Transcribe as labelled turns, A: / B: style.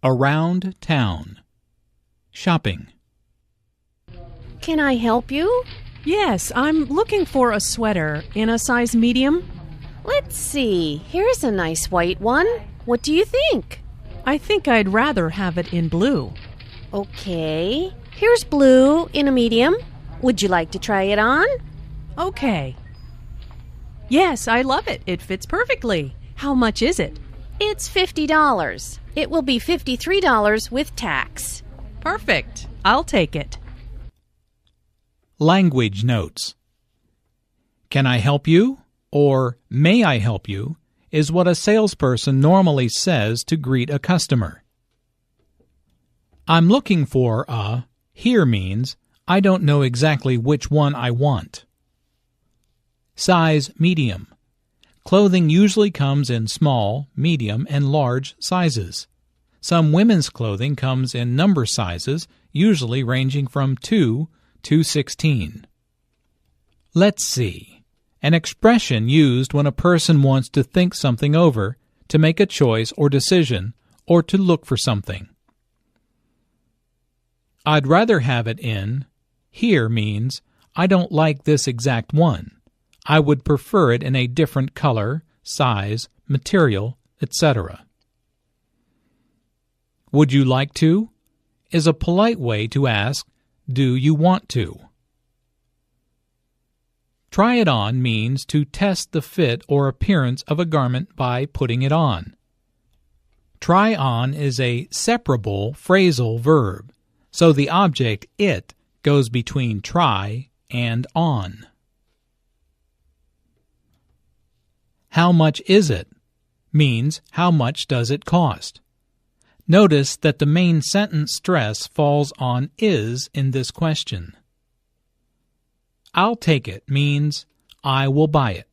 A: Around town. Shopping.
B: Can I help you?
C: Yes, I'm looking for a sweater in a size medium.
B: Let's see. Here's a nice white one. What do you think?
C: I think I'd rather have it in blue.
B: Okay. Here's blue in a medium. Would you like to try it on?
C: Okay. Yes, I love it. It fits perfectly. How much is it?
B: It's $50. It will be $53 with tax.
C: Perfect. I'll take it.
A: Language notes. Can I help you? Or may I help you? Is what a salesperson normally says to greet a customer. I'm looking for a here means I don't know exactly which one I want. Size medium. Clothing usually comes in small, medium, and large sizes. Some women's clothing comes in number sizes, usually ranging from 2 to 16. Let's see. An expression used when a person wants to think something over, to make a choice or decision, or to look for something. I'd rather have it in here means I don't like this exact one. I would prefer it in a different color, size, material, etc. Would you like to? Is a polite way to ask, do you want to? Try it on means to test the fit or appearance of a garment by putting it on. Try on is a separable phrasal verb, so the object it goes between try and on. How much is it? Means how much does it cost? Notice that the main sentence stress falls on is in this question. I'll take it means I will buy it.